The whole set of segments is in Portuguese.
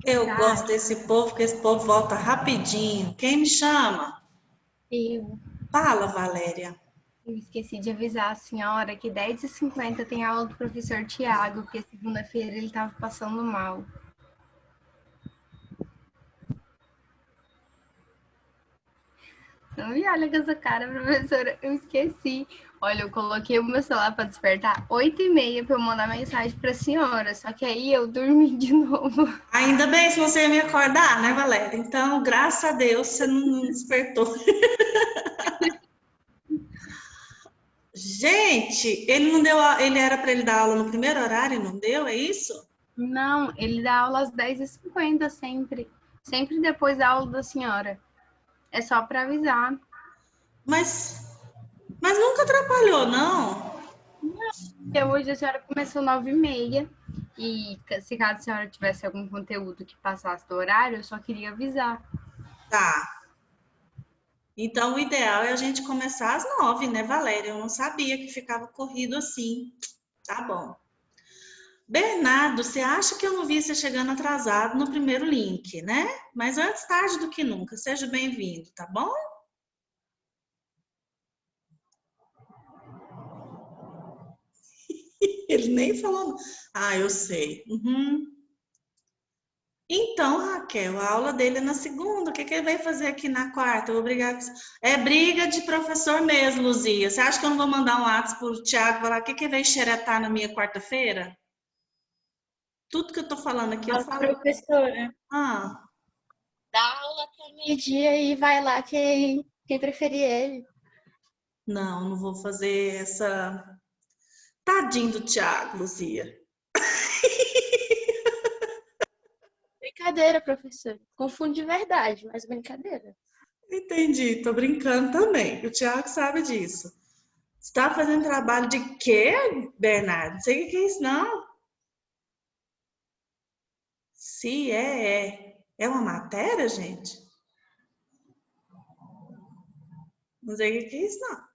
Eu Tá, gosto desse povo, porque esse povo volta rapidinho. Quem me chama? eu, Fala, Valéria. eu esqueci de avisar a senhora que 10h50 tem aula do professor Tiago, porque segunda-feira ele estava passando mal. Não me olha com essa cara, professora, eu esqueci. Olha, eu coloquei o meu celular para despertar 8h30 para eu mandar mensagem para a senhora, só que aí eu dormi de novo. Ainda bem se você ia me acordar, né, Valéria? Então, graças a Deus, você não despertou. Gente, ele não deu, ele era para ele dar aula no primeiro horário e não deu, é isso? Não, ele dá aula às 10h50 sempre. Sempre depois da aula da senhora. É só para avisar. Mas, mas nunca atrapalhou, não. Porque hoje a senhora começou 9h30 e se caso a senhora tivesse algum conteúdo que passasse do horário, eu só queria avisar. Tá. Então, o ideal é a gente começar às 9, né, Valéria? Eu não sabia que ficava corrido assim. Tá bom. Bernardo, você acha que eu não vi você chegando atrasado no primeiro link, né? Mas antes tarde do que nunca. Seja bem-vindo, tá bom? Ele nem falou. Ah, eu sei. Uhum. Então, Raquel, a aula dele é na segunda. O que que ele vai fazer aqui na quarta? Eu vou brigar com... É briga de professor mesmo, Luzia. Você acha que eu não vou mandar um WhatsApp pro Thiago falar o que que ele vai xeretar na minha quarta-feira? Tudo que eu tô falando aqui, eu Fala, falo. professora, Ah, dá aula até meio-dia e vai lá quem preferir ele. não vou fazer essa. Tadinho do Thiago, Luzia. Brincadeira, professora. Confundo de verdade, mas brincadeira. Entendi, tô brincando também. O Thiago sabe disso. Você tá fazendo trabalho de quê, Bernardo? Não sei o que é isso, não. Se é. É uma matéria, gente? Não sei o que é isso, não.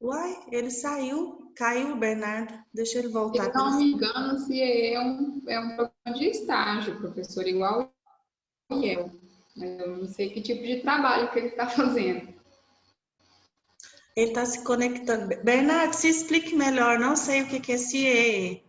Uai, ele saiu, caiu o Bernardo. Deixa ele Se voltar eu para não você. me engano, se é um programa de estágio, professor, igual eu. Mas eu não sei que tipo de trabalho que ele está fazendo. Ele está se conectando. Bernardo, se explique melhor. Não sei o que é CIE.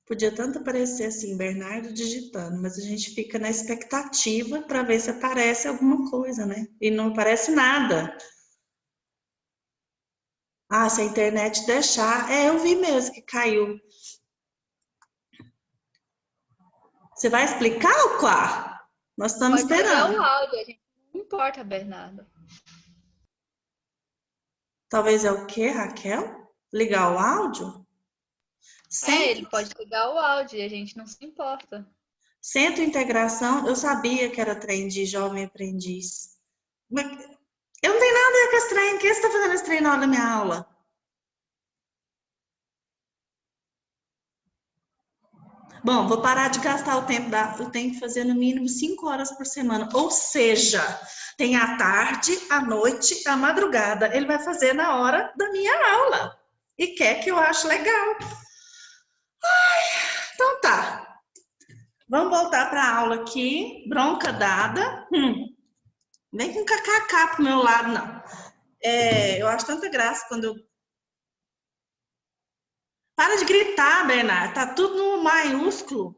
Podia tanto aparecer assim, Bernardo digitando, mas a gente fica na expectativa para ver se aparece alguma coisa, né? E não aparece nada. Ah, se a internet deixar. É, eu vi mesmo que caiu. Você vai explicar, ou Quá? Nós estamos Pode ligar o esperando. áudio, a gente não importa, Bernardo. Talvez é o quê, Raquel? Ligar o áudio? É, Centro, ele pode ligar o áudio e a gente não se importa. centro integração, eu sabia que era trem de jovem aprendiz. Mas eu não tenho nada a ver com esse trem. Quem está fazendo esse trem na hora da minha aula? Bom, vou parar de gastar o tempo eu tenho que fazer no mínimo 5 horas por semana. Ou seja, tem a tarde, a noite, a madrugada. Ele vai fazer na hora da minha aula. E quer que eu ache legal. Então tá. Vamos voltar para a aula aqui. Bronca dada. Nem com kkk pro meu lado, não. É, eu acho tanta graça quando eu... Para de gritar, Bernardo. Tá tudo no maiúsculo.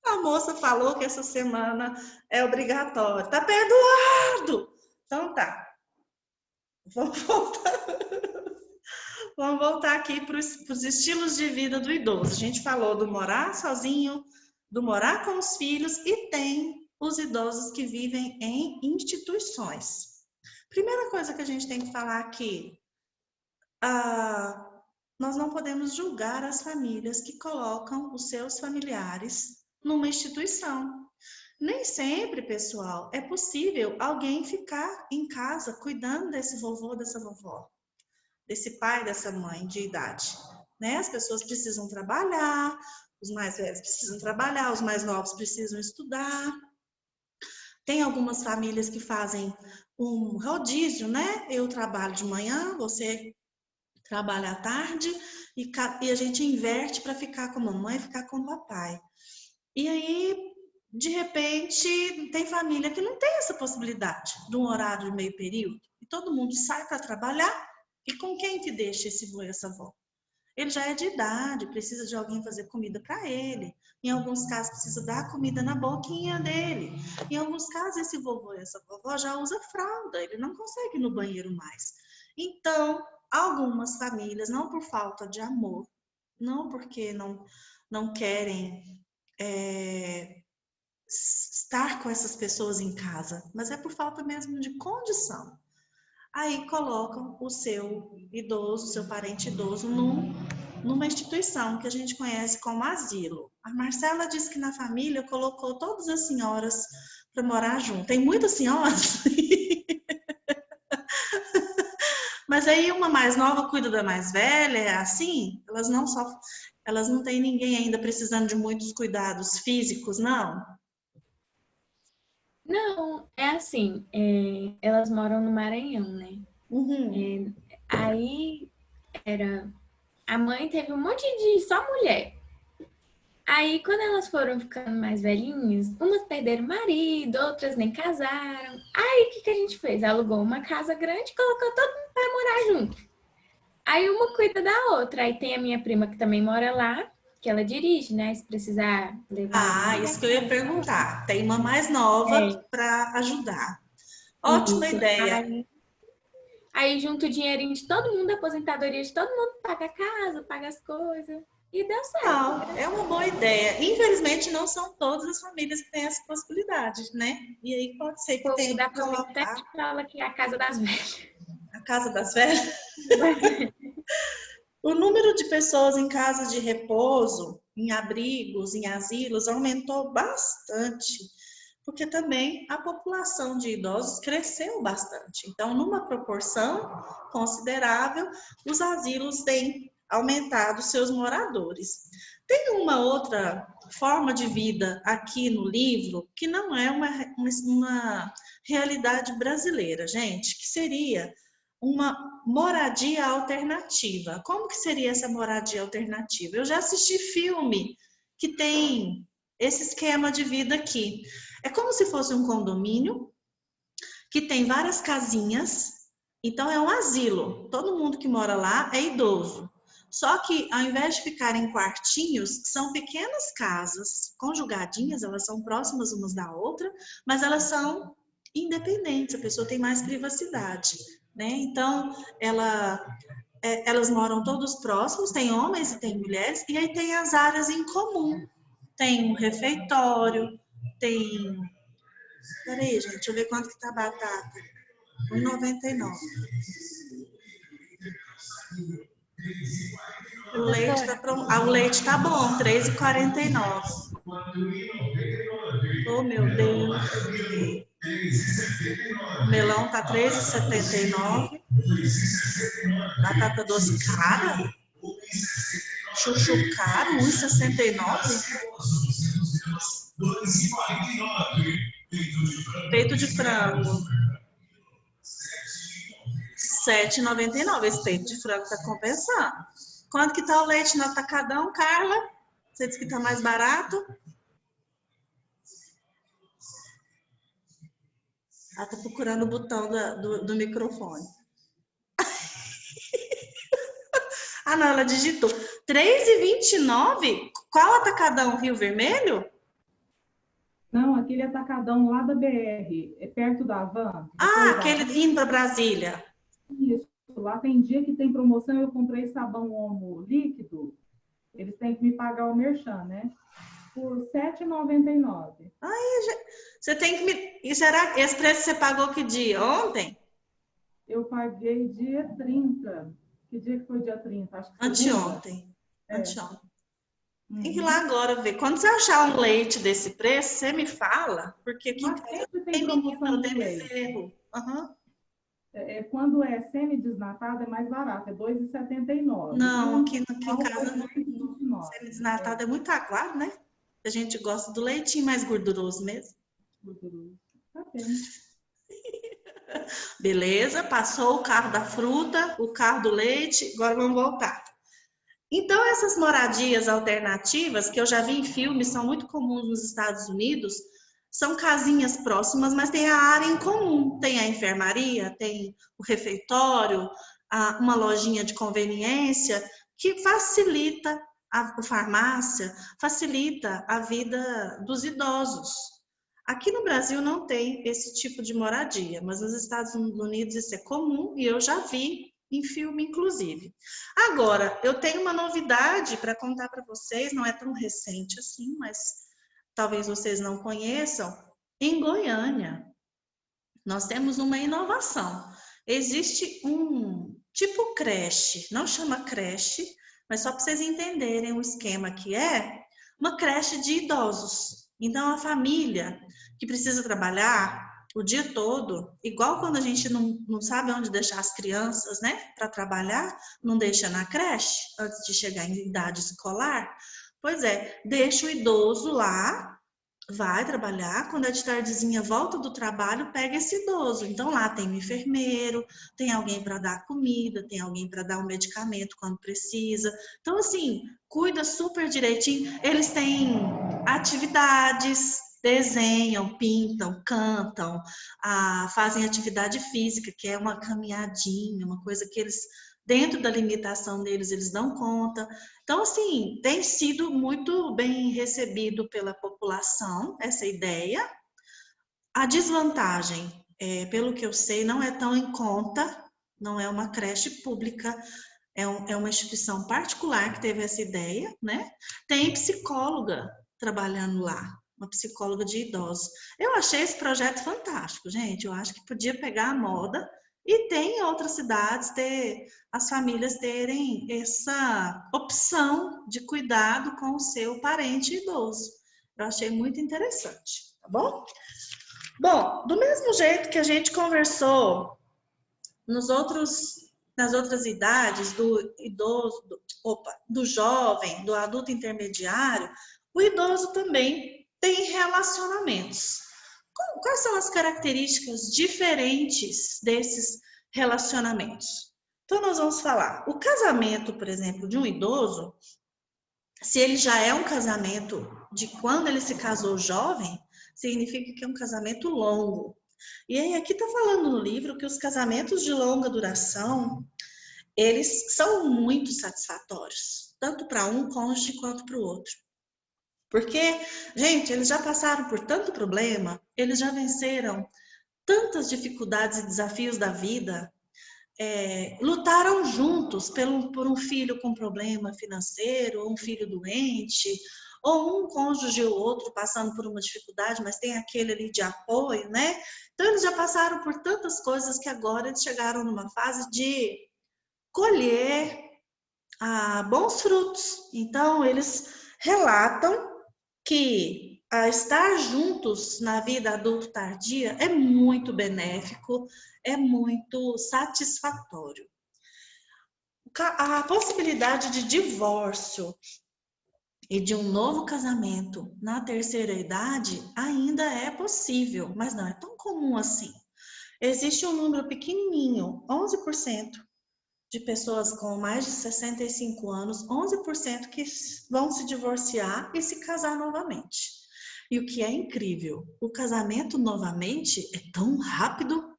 A moça falou que essa semana é obrigatório. Tá perdoado! Então tá. Vamos voltar, vamos voltar aqui para os estilos de vida do idoso. A gente falou do morar sozinho, do morar com os filhos e tem os idosos que vivem em instituições. Primeira coisa que a gente tem que falar aqui, nós não podemos julgar as famílias que colocam os seus familiares numa instituição. Nem sempre, pessoal, é possível alguém ficar em casa cuidando desse vovô, dessa vovó, desse pai, dessa mãe de idade. Né? As pessoas precisam trabalhar, os mais velhos precisam trabalhar, os mais novos precisam estudar. Tem algumas famílias que fazem um rodízio, né? Eu trabalho de manhã, você trabalha à tarde e a gente inverte para ficar com a mamãe e ficar com o papai. E aí, de repente, tem família que não tem essa possibilidade de um horário de meio período. E todo mundo sai para trabalhar. E com quem que deixa esse avô e essa avó? Ele já é de idade, precisa de alguém fazer comida para ele. Em alguns casos, precisa dar comida na boquinha dele. Em alguns casos, esse vovô e essa vovó já usa fralda, ele não consegue ir no banheiro mais. Então, algumas famílias, não por falta de amor, não porque não querem estar com essas pessoas em casa, mas é por falta mesmo de condição. Aí colocam o seu idoso, seu parente idoso, numa instituição que a gente conhece como asilo. A Marcela disse que na família colocou todas as senhoras para morar junto. Tem muitas senhoras, mas aí uma mais nova cuida da mais velha, é assim, elas não têm ninguém ainda precisando de muitos cuidados físicos, não? Não, é assim, elas moram no Maranhão, né? Uhum. Aí a mãe teve um monte de só mulher. Aí, quando elas foram ficando mais velhinhas, umas perderam marido, outras nem casaram. Aí, o que a gente fez? Alugou uma casa grande e colocou todo mundo para morar junto. Aí, uma cuida da outra. Aí, tem a minha prima que também mora lá, que ela dirige, né? Se precisar levar. Isso que eu ia perguntar. Tem uma mais nova para ajudar. Ótima Isso. ideia. Aí, junto o dinheirinho de todo mundo, a aposentadoria de todo mundo, paga a casa, paga as coisas. E deu certo. Não, é uma boa ideia. Infelizmente, não são todas as famílias que têm essa possibilidade, né? E aí pode ser que tenha que colocar até fala que é a casa das velhas. a casa das velhas. O número de pessoas em casas de repouso, em abrigos, em asilos, aumentou bastante, porque também a população de idosos cresceu bastante. Então, numa proporção considerável, os asilos têm aumentado seus moradores. Tem uma outra forma de vida aqui no livro que não é uma realidade brasileira, gente, que seria uma moradia alternativa. Como que seria essa moradia alternativa? Eu já assisti filme que tem esse esquema de vida aqui. É como se fosse um condomínio que tem várias casinhas, então é um asilo. Todo mundo que mora lá é idoso. Só que ao invés de ficarem em quartinhos, são pequenas casas conjugadinhas, elas são próximas umas da outra, mas elas são independentes, a pessoa tem mais privacidade, né? Então, elas moram todos próximos, tem homens e tem mulheres, e aí tem as áreas em comum. Tem um refeitório, tem... Peraí, gente, deixa eu ver quanto que tá a batata. R$1,99. O leite tá bom, R$3,49. Oh, meu Deus. O melão tá R$3,79. Batata doce cara? Chuchu caro, R$1,69. Peito de frango. R$7,99. Esse peito de frango tá compensando. Quanto que tá o leite no atacadão, Carla? Você disse que tá mais barato? Ela tá procurando o botão do microfone. Ah, não, ela digitou. R$3,29? Qual atacadão? Rio Vermelho? Não, aquele atacadão lá da BR, é perto da Van. Ah, aquele indo para Brasília. Isso, lá tem dia que tem promoção, eu comprei sabão Omo líquido, eles têm que me pagar o merchan, né? Por R$7,99. Ai, você tem que me... E será que esse preço você pagou que dia? Ontem? Eu paguei dia 30. Que dia que foi dia 30? Acho que foi anteontem. Anteontem. Tem que ir lá agora ver. Quando você achar um leite desse preço, você me fala, porque aqui sempre tem promoção de leite. Uhum. Quando é semi-desnatado é mais barato, é R$2,79. Não, aqui em casa não. Semi-desnatado é muito aguado, né? A gente gosta do leitinho mais gorduroso mesmo. Gorduroso. pena. Beleza, passou o carro da fruta, o carro do leite, agora vamos voltar. Então, essas moradias alternativas, que eu já vi em filmes, são muito comuns nos Estados Unidos, são casinhas próximas, mas tem a área em comum. Tem a enfermaria, tem o refeitório, uma lojinha de conveniência, que facilita a farmácia, facilita a vida dos idosos. Aqui no Brasil não tem esse tipo de moradia, mas nos Estados Unidos isso é comum e eu já vi em filme, inclusive. Agora, eu tenho uma novidade para contar para vocês, não é tão recente assim, mas talvez vocês não conheçam. Em Goiânia, nós temos uma inovação. Existe um tipo creche, não chama creche, mas só para vocês entenderem o esquema que é, uma creche de idosos. Então, a família que precisa trabalhar o dia todo, igual quando a gente não sabe onde deixar as crianças, né, para trabalhar, não deixa na creche antes de chegar em idade escolar. Pois é, deixa o idoso lá, vai trabalhar, quando é de tardezinha volta do trabalho, pega esse idoso. Então lá tem um enfermeiro, tem alguém para dar comida, tem alguém para dar um medicamento quando precisa. Então assim, cuida super direitinho. Eles têm atividades, desenham, pintam, cantam, fazem atividade física, que é uma caminhadinha, uma coisa que eles, dentro da limitação deles, eles dão conta. Então, assim, tem sido muito bem recebido pela população essa ideia. A desvantagem, pelo que eu sei, não é tão em conta, não é uma creche pública, é uma instituição particular que teve essa ideia, né? Tem psicóloga trabalhando lá, uma psicóloga de idosos. Eu achei esse projeto fantástico, gente. Eu acho que podia pegar a moda e tem em outras cidades as famílias terem essa opção de cuidado com o seu parente idoso. Eu achei muito interessante, tá bom? Bom, do mesmo jeito que a gente conversou nas outras idades, do idoso, do jovem, do adulto intermediário, o idoso também tem relacionamentos. Quais são as características diferentes desses relacionamentos? Então, nós vamos falar, o casamento, por exemplo, de um idoso, se ele já é um casamento de quando ele se casou jovem, significa que é um casamento longo. E aí, aqui está falando no livro que os casamentos de longa duração, eles são muito satisfatórios, tanto para um cônjuge quanto para o outro. Porque, gente, eles já passaram por tanto problema, eles já venceram tantas dificuldades e desafios da vida, lutaram juntos por um filho com problema financeiro, ou um filho doente, ou um cônjuge ou outro passando por uma dificuldade, mas tem aquele ali de apoio, né? Então, eles já passaram por tantas coisas que agora eles chegaram numa fase de colher bons frutos. Então, eles relatam que estar juntos na vida adulto tardia é muito benéfico, é muito satisfatório. A possibilidade de divórcio e de um novo casamento na terceira idade ainda é possível, mas não é tão comum assim. Existe um número pequenininho, 11% de pessoas com mais de 65 anos, 11% que vão se divorciar e se casar novamente. E o que é incrível, o casamento novamente é tão rápido,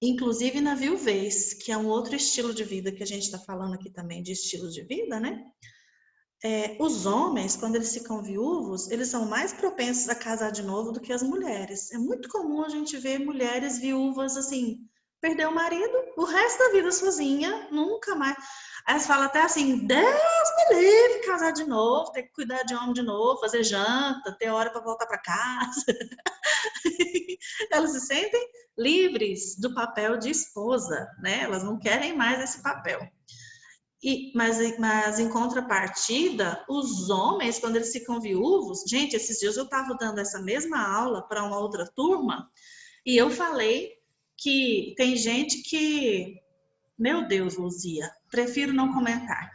inclusive na viuvez, que é um outro estilo de vida que a gente está falando aqui também de estilo de vida, né? Os homens, quando eles ficam viúvos, eles são mais propensos a casar de novo do que as mulheres. É muito comum a gente ver mulheres viúvas assim, perder o marido, o resto da vida sozinha, nunca mais. Elas falam até assim, Deus me livre, casar de novo, ter que cuidar de homem de novo, fazer janta, ter hora para voltar para casa. Elas se sentem livres do papel de esposa, né? Elas não querem mais esse papel. Mas em contrapartida, os homens, quando eles ficam viúvos, gente, esses dias eu estava dando essa mesma aula para uma outra turma e eu falei que tem gente que, meu Deus, Luzia, prefiro não comentar.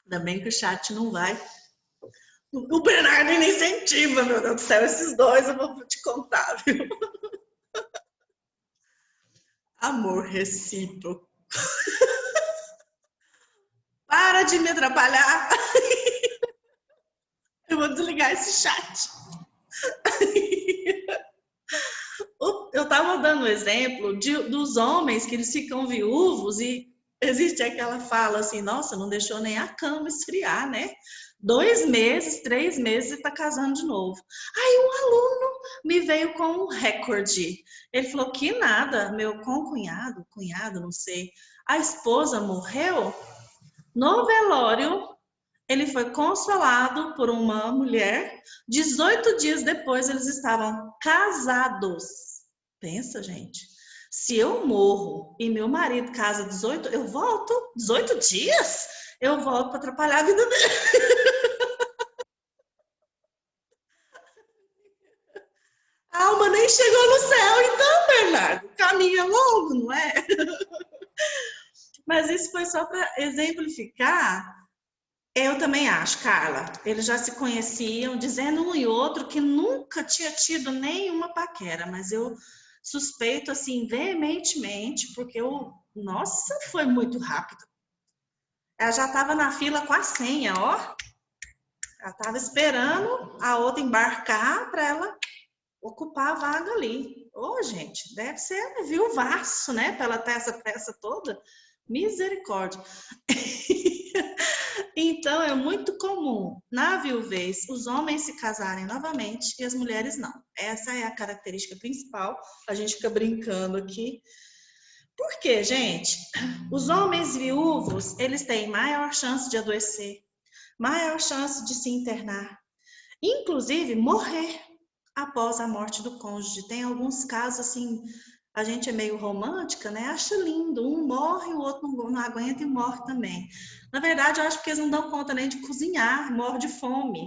Ainda bem que o chat não vai. O Bernardo ainda incentiva, meu Deus do céu, esses dois eu vou te contar, viu? Amor recíproco. Para de me atrapalhar. Eu vou desligar esse chat. Eu estava dando o exemplo dos homens que eles ficam viúvos e existe aquela fala assim, nossa, não deixou nem a cama esfriar, né? 2 meses, 3 meses e está casando de novo. Aí um aluno me veio com um recorde. Ele falou que nada, meu cunhado, não sei, a esposa morreu no velório. Ele foi consolado por uma mulher. 18 dias depois, eles estavam casados. Pensa, gente. Se eu morro e meu marido casa 18, eu volto. 18 dias? Eu volto para atrapalhar a vida dele. A alma nem chegou no céu, então, Bernardo. O caminho é longo, não é? Mas isso foi só para exemplificar. Eu também acho, Carla. Eles já se conheciam, dizendo um e outro que nunca tinha tido nenhuma paquera, mas eu suspeito assim veementemente, porque nossa, foi muito rápido. Ela já estava na fila com a senha, ó. Ela estava esperando a outra embarcar para ela ocupar a vaga ali. Ô, gente, deve ser viuvaço, né? Para ela ter essa pressa toda. Misericórdia. Então, é muito comum, na viuvez, os homens se casarem novamente e as mulheres não. Essa é a característica principal. A gente fica brincando aqui. Por quê, gente? Os homens viúvos, eles têm maior chance de adoecer, maior chance de se internar, inclusive morrer após a morte do cônjuge. Tem alguns casos assim, a gente é meio romântica, né? Acha lindo, um morre, o outro não aguenta e morre também. Na verdade, eu acho que eles não dão conta nem de cozinhar, morre de fome.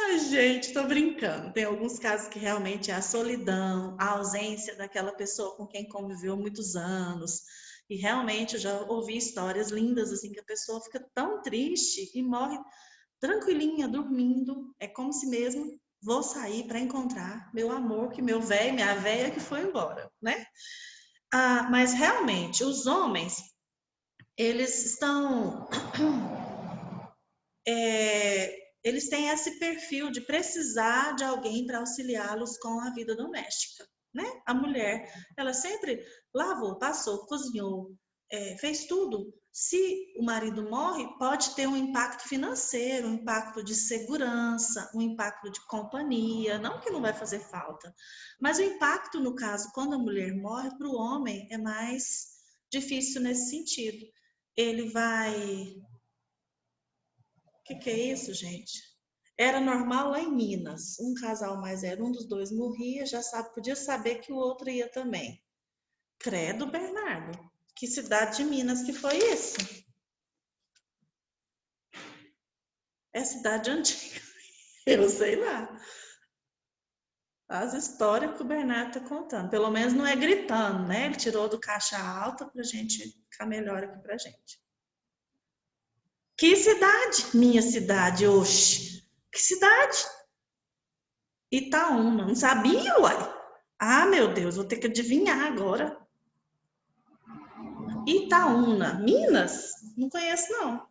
Ai, gente, tô brincando. Tem alguns casos que realmente é a solidão, a ausência daquela pessoa com quem conviveu muitos anos. E realmente eu já ouvi histórias lindas, assim, que a pessoa fica tão triste e morre tranquilinha, dormindo. É como se mesmo vou sair para encontrar meu amor, que meu velho, minha velha que foi embora, né? Mas realmente, os homens, eles estão... eles têm esse perfil de precisar de alguém para auxiliá-los com a vida doméstica, né? A mulher, ela sempre lavou, passou, cozinhou, fez tudo. Se o marido morre, pode ter um impacto financeiro, um impacto de segurança, um impacto de companhia, não que não vai fazer falta, mas o impacto, no caso, quando a mulher morre, para o homem é mais difícil nesse sentido. Ele vai... O que é isso, gente? Era normal lá em Minas, um casal mais velho, um dos dois morria, já podia saber que o outro ia também. Credo, Bernardo, que cidade de Minas que foi isso? É cidade antiga, eu sei lá. As histórias que o Bernardo está contando, pelo menos não é gritando, né? Ele tirou do caixa alta para a gente ficar melhor aqui para a gente. Que cidade? Minha cidade, oxe. Que cidade? Itaúna. Não sabia, uai? Ah, meu Deus, vou ter que adivinhar agora. Itaúna, Minas? Não conheço, não.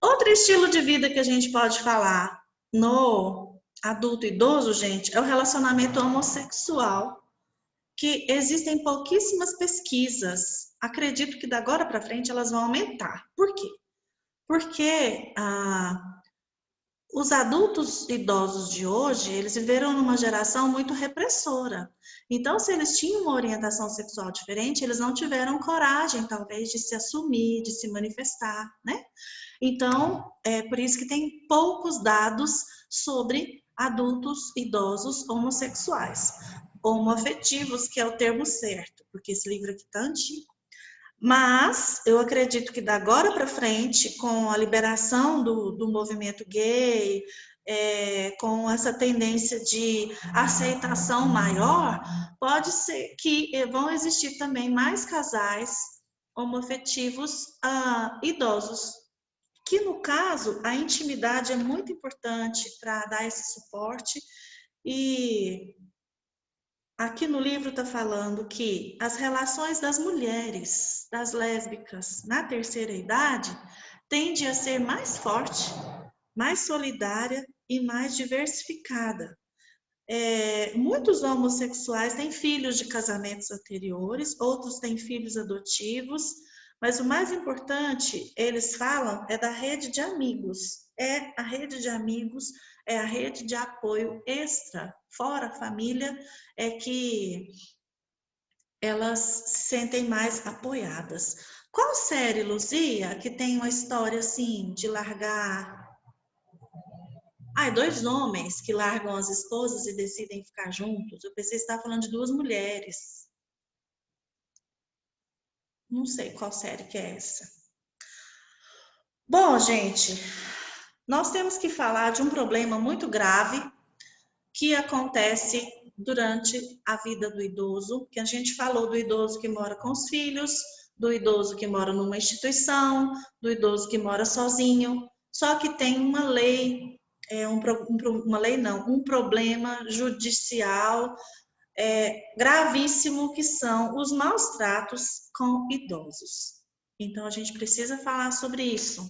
Outro estilo de vida que a gente pode falar no adulto idoso, gente, é o relacionamento homossexual, que existem pouquíssimas pesquisas. Acredito que da agora para frente elas vão aumentar. Por quê? Porque os adultos idosos de hoje, eles viveram numa geração muito repressora. Então, se eles tinham uma orientação sexual diferente, eles não tiveram coragem, talvez, de se assumir, de se manifestar, né? Então, é por isso que tem poucos dados sobre adultos idosos homossexuais. Homoafetivos, que é o termo certo, porque esse livro aqui está antigo. Mas eu acredito que da agora para frente, com a liberação do movimento gay, com essa tendência de aceitação maior, pode ser que vão existir também mais casais homoafetivos idosos, que no caso a intimidade é muito importante para dar esse suporte. E aqui no livro está falando que as relações das mulheres, das lésbicas na terceira idade, tendem a ser mais forte, mais solidária e mais diversificada. Muitos homossexuais têm filhos de casamentos anteriores, outros têm filhos adotivos, mas o mais importante, eles falam, é da rede de amigos. A rede de amigos é a rede de apoio extra, fora a família, que elas se sentem mais apoiadas. Qual série, Luzia, que tem uma história assim, de largar... 2 homens que largam as esposas e decidem ficar juntos? Eu pensei que você estava falando de 2 mulheres. Não sei qual série que é essa. Bom, gente, nós temos que falar de um problema muito grave que acontece durante a vida do idoso, que a gente falou do idoso que mora com os filhos, do idoso que mora numa instituição, do idoso que mora sozinho, só que tem uma lei, um problema judicial gravíssimo, que são os maus tratos com idosos. Então, a gente precisa falar sobre isso.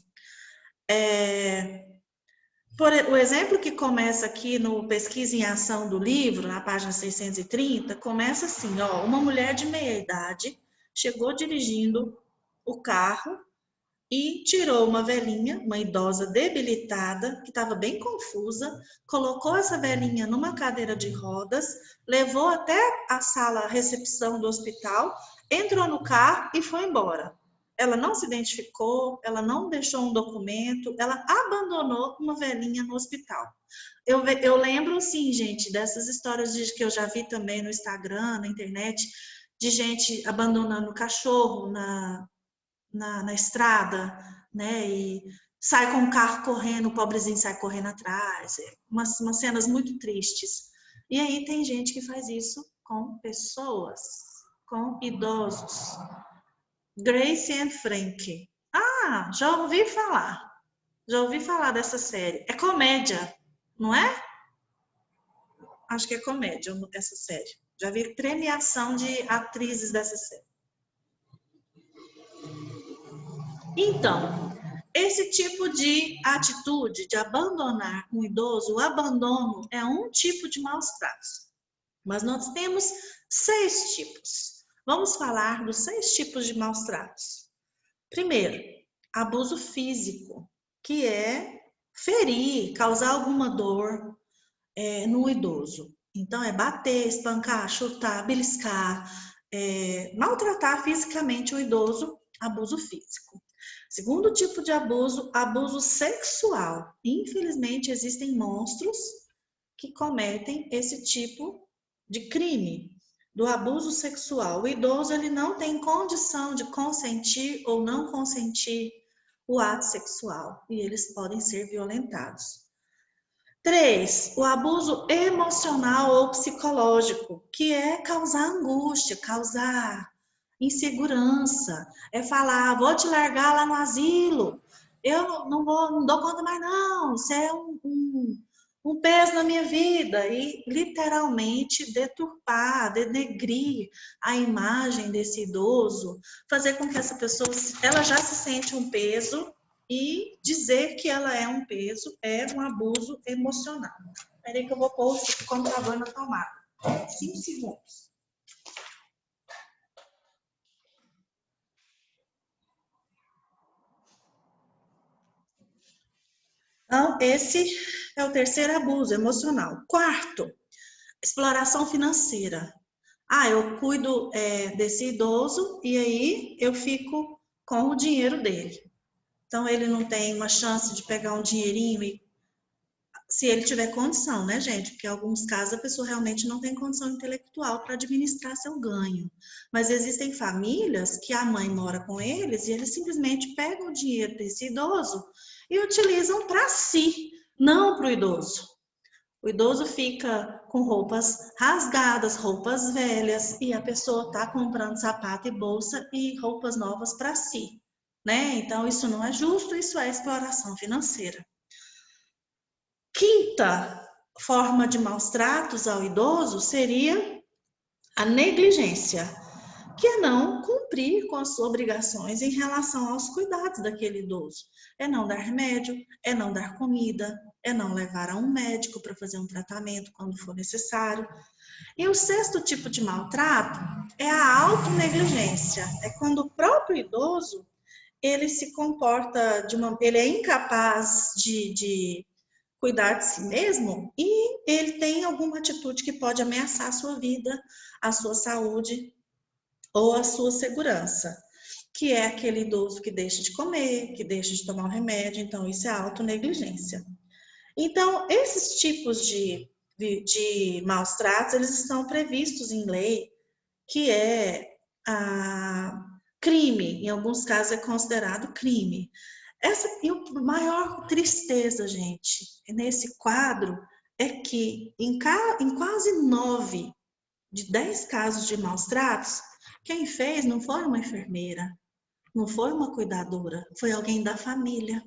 O exemplo que começa aqui no Pesquisa em Ação do livro, na página 630, começa assim, uma mulher de meia idade chegou dirigindo o carro e tirou uma velhinha, uma idosa debilitada, que estava bem confusa, colocou essa velhinha numa cadeira de rodas, levou até a sala recepção do hospital, entrou no carro e foi embora. Ela não se identificou, ela não deixou um documento, ela abandonou uma velhinha no hospital. Eu lembro, sim, gente, dessas histórias que eu já vi também no Instagram, na internet, de gente abandonando o cachorro na estrada, né? E sai com o carro correndo, o pobrezinho sai correndo atrás. Umas cenas muito tristes. E aí tem gente que faz isso com pessoas, com idosos. Grace and Frank. Já ouvi falar. Já ouvi falar dessa série. É comédia, não é? Acho que é comédia essa série. Já vi premiação de atrizes dessa série. Então, esse tipo de atitude de abandonar um idoso, o abandono é um tipo de maus tratos. Mas nós temos 6 tipos. Vamos falar dos 6 tipos de maus tratos. Primeiro, abuso físico, que é ferir, causar alguma dor no idoso. Então, é bater, espancar, chutar, beliscar, maltratar fisicamente o idoso, abuso físico. Segundo tipo de abuso, abuso sexual. Infelizmente, existem monstros que cometem esse tipo de crime, do abuso sexual. O idoso, ele não tem condição de consentir ou não consentir o ato sexual e eles podem ser violentados. 3, o abuso emocional ou psicológico, que é causar angústia, causar insegurança, é falar, vou te largar lá no asilo, eu não dou conta mais não, você é um peso na minha vida, e literalmente deturpar, denegrir a imagem desse idoso, fazer com que essa pessoa, ela já se sente um peso, e dizer que ela é um peso é um abuso emocional. Espera aí que eu vou pôr o computador na tomada. 5 segundos. Então, esse é o terceiro abuso emocional. 4, exploração financeira. Eu cuido desse idoso e aí eu fico com o dinheiro dele. Então, ele não tem uma chance de pegar um dinheirinho, se ele tiver condição, né, gente? Porque em alguns casos a pessoa realmente não tem condição intelectual para administrar seu ganho. Mas existem famílias que a mãe mora com eles e eles simplesmente pegam o dinheiro desse idoso e utilizam para si. não para o idoso. O idoso fica com roupas rasgadas, roupas velhas, e a pessoa está comprando sapato e bolsa e roupas novas para si, né? Então, isso não é justo, isso é exploração financeira. Quinta forma de maus tratos ao idoso seria a negligência, que é não cumprir com as suas obrigações em relação aos cuidados daquele idoso. É não dar remédio, é não dar comida, é não levar a um médico para fazer um tratamento quando for necessário. E o sexto tipo de maltrato é a autonegligência. É quando o próprio idoso, ele se comporta ele é incapaz de cuidar de si mesmo e ele tem alguma atitude que pode ameaçar a sua vida, a sua saúde ou a sua segurança, que é aquele idoso que deixa de comer, que deixa de tomar um remédio. Então, isso é autonegligência. Então, esses tipos de maus tratos, eles estão previstos em lei, que é crime, em alguns casos é considerado crime. E a maior tristeza, gente, nesse quadro, é que em quase 9 de 10 casos de maus tratos, quem fez não foi uma enfermeira, não foi uma cuidadora, foi alguém da família.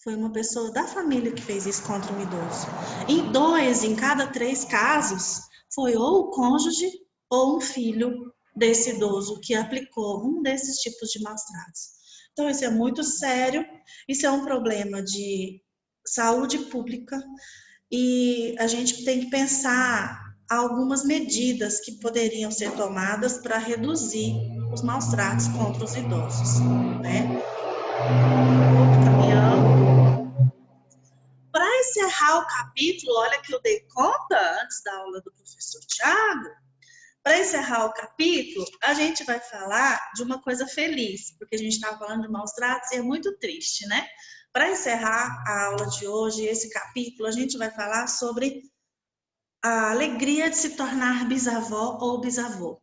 Foi uma pessoa da família que fez isso contra um idoso. Em 2 em cada 3 casos, foi ou o cônjuge ou um filho desse idoso que aplicou um desses tipos de maus tratos. Então, isso é muito sério, isso é um problema de saúde pública e a gente tem que pensar algumas medidas que poderiam ser tomadas para reduzir os maus tratos contra os idosos, né? Caminhando. Para encerrar o capítulo, olha que eu dei conta antes da aula do professor Tiago. Para encerrar o capítulo, a gente vai falar de uma coisa feliz, porque a gente estava falando de maus tratos e é muito triste, né? Para encerrar a aula de hoje, esse capítulo, a gente vai falar sobre a alegria de se tornar bisavó ou bisavô.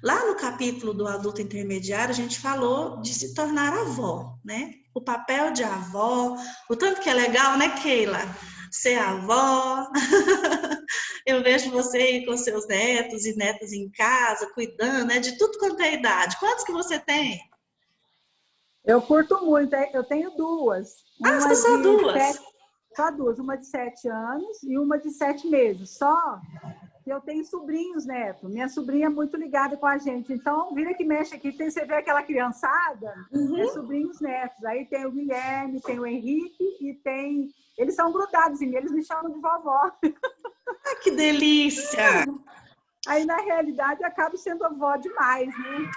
Lá no capítulo do adulto intermediário, a gente falou de se tornar avó, né? O papel de avó, o tanto que é legal, né, Keila? Ser avó. Eu vejo você aí com seus netos e netas em casa, cuidando, né, de tudo quanto é idade. Quantos que você tem? Eu curto muito, eu tenho 2. São só 2? Só 2, uma de 7 anos e uma de 7 meses. Só que eu tenho sobrinhos, neto. Minha sobrinha é muito ligada com a gente. Então, vira que mexe aqui, você vê aquela criançada, é sobrinhos netos. Aí tem o Guilherme, tem o Henrique e tem... Eles são grudados em mim, eles me chamam de vovó. Ah, que delícia! Aí, na realidade, eu acabo sendo avó demais, né?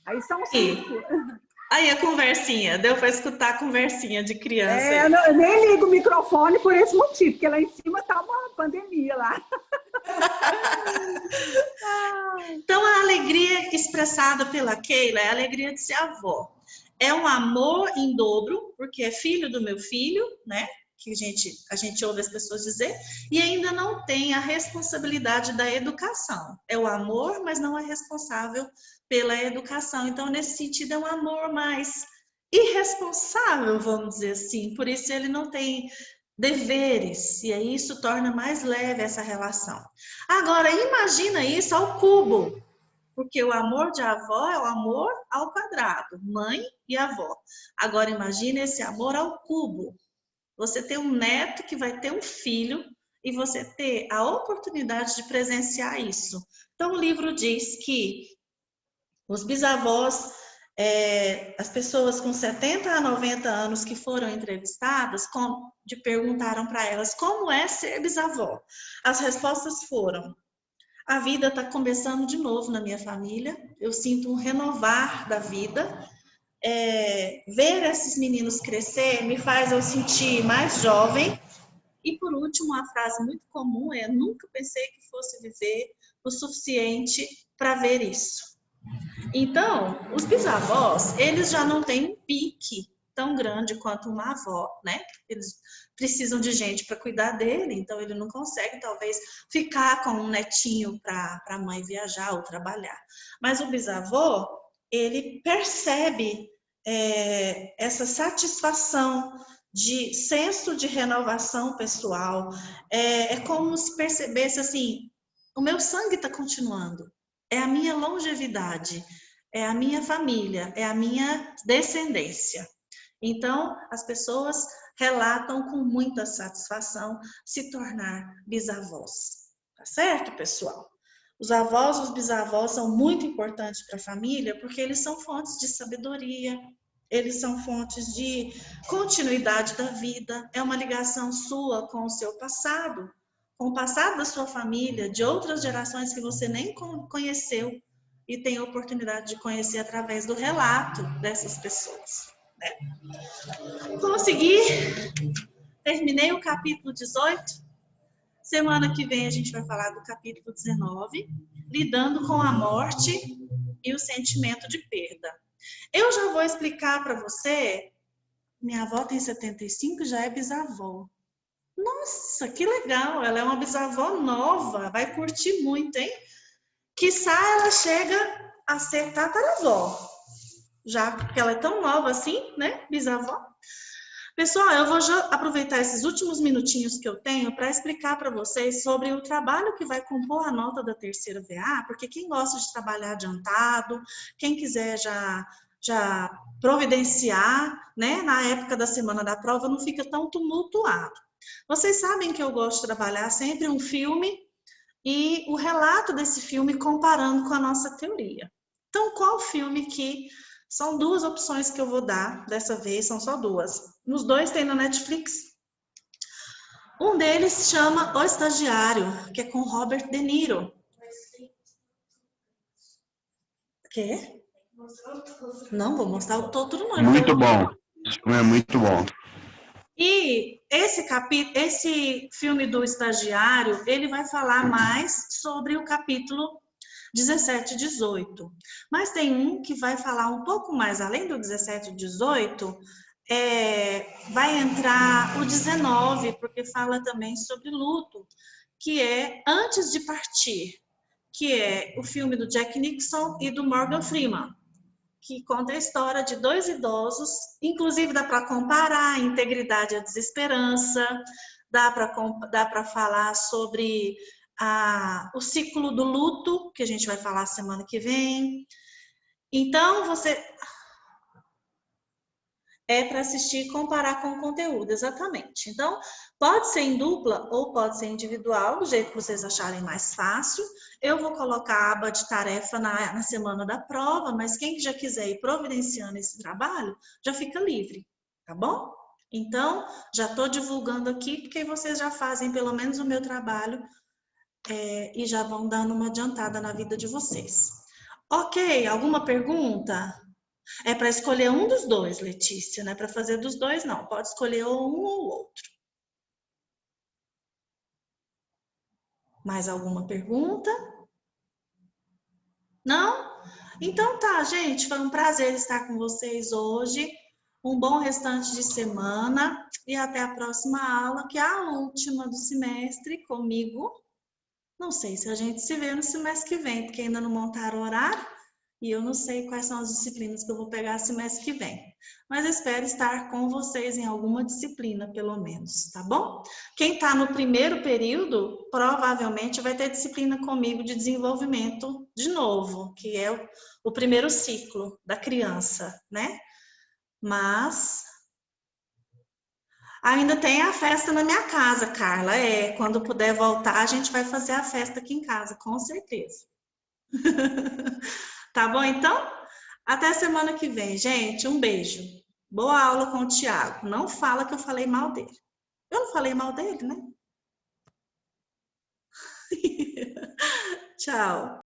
Aí são 5. Aí a conversinha, deu para escutar a conversinha de criança. Eu nem ligo o microfone por esse motivo, porque lá em cima tá uma pandemia lá. Então, a alegria expressada pela Keila é a alegria de ser avó. É um amor em dobro, porque é filho do meu filho, né? Que a gente ouve as pessoas dizer, e ainda não tem a responsabilidade da educação. É o amor, mas não é responsável pela educação. Então, nesse sentido, é um amor mais irresponsável, vamos dizer assim. Por isso, ele não tem deveres, e aí isso torna mais leve essa relação. Agora, imagina isso ao cubo, porque o amor de avó é o amor ao quadrado, mãe e avó. Agora, imagina esse amor ao cubo. Você ter um neto que vai ter um filho e você ter a oportunidade de presenciar isso. Então, o livro diz que os bisavós, as pessoas com 70 a 90 anos que foram entrevistadas, perguntaram para elas como é ser bisavó. As respostas foram: a vida está começando de novo na minha família, eu sinto um renovar da vida. Ver esses meninos crescer me faz eu sentir mais jovem. E por último, uma frase muito comum é: nunca pensei que fosse viver o suficiente para ver isso. Então, os bisavós, eles já não têm um pique tão grande quanto uma avó, né? Eles precisam de gente para cuidar dele, então ele não consegue, talvez, ficar com um netinho para a mãe viajar ou trabalhar. Mas o bisavô, ele percebe essa satisfação de senso de renovação pessoal. É como se percebesse assim, o meu sangue está continuando, é a minha longevidade, é a minha família, é a minha descendência. Então, as pessoas relatam com muita satisfação se tornar bisavós. Tá certo, pessoal? Os avós, os bisavós são muito importantes para a família porque eles são fontes de sabedoria, eles são fontes de continuidade da vida, é uma ligação sua com o seu passado, com o passado da sua família, de outras gerações que você nem conheceu e tem a oportunidade de conhecer através do relato dessas pessoas. Consegui, terminei o capítulo 18. Semana que vem a gente vai falar do capítulo 19, lidando com a morte e o sentimento de perda. Eu já vou explicar para você, minha avó tem 75, já é bisavó. Nossa, que legal, ela é uma bisavó nova, vai curtir muito, hein? Quiçá ela chega a ser tataravó, já porque ela é tão nova assim, né, bisavó. Pessoal, eu vou aproveitar esses últimos minutinhos que eu tenho para explicar para vocês sobre o trabalho que vai compor a nota da terceira VA, porque quem gosta de trabalhar adiantado, quem quiser já providenciar, né, na época da semana da prova, não fica tão tumultuado. Vocês sabem que eu gosto de trabalhar sempre um filme e o relato desse filme comparando com a nossa teoria. Então, qual filme que... São duas opções que eu vou dar, dessa vez são só duas. Os dois tem na Netflix. Um deles chama O Estagiário, que é com Robert De Niro. Quê? Não, vou mostrar o todo não. Muito bom. É muito bom. E esse filme do Estagiário, ele vai falar mais sobre o capítulo 17 e 18. Mas tem um que vai falar um pouco mais, além do 17 e 18, vai entrar o 19, porque fala também sobre luto, que é Antes de Partir, que é o filme do Jack Nicholson e do Morgan Freeman, que conta a história de dois idosos, inclusive dá para comparar a integridade e a desesperança, dá para falar sobre o ciclo do luto, que a gente vai falar semana que vem. Então, é para assistir e comparar com o conteúdo, exatamente. Então, pode ser em dupla ou pode ser individual, do jeito que vocês acharem mais fácil. Eu vou colocar a aba de tarefa na semana da prova, mas quem já quiser ir providenciando esse trabalho, já fica livre, tá bom? Então, já estou divulgando aqui, porque vocês já fazem pelo menos o meu trabalho e já vão dando uma adiantada na vida de vocês. Ok, alguma pergunta? É para escolher um dos dois, Letícia, não é para fazer dos dois, não. Pode escolher ou um ou outro. Mais alguma pergunta? Não? Então tá, gente, foi um prazer estar com vocês hoje. Um bom restante de semana e até a próxima aula, que é a última do semestre comigo. Não sei se a gente se vê no semestre que vem, porque ainda não montaram o horário e eu não sei quais são as disciplinas que eu vou pegar semestre que vem. Mas espero estar com vocês em alguma disciplina, pelo menos, tá bom? Quem está no primeiro período, provavelmente vai ter disciplina comigo de desenvolvimento de novo, que é o primeiro ciclo da criança, né? Mas... ainda tem a festa na minha casa, Carla. Quando puder voltar, a gente vai fazer a festa aqui em casa, com certeza. Tá bom, então? Até semana que vem, gente. Um beijo. Boa aula com o Thiago. Não fala que eu falei mal dele. Eu não falei mal dele, né? Tchau.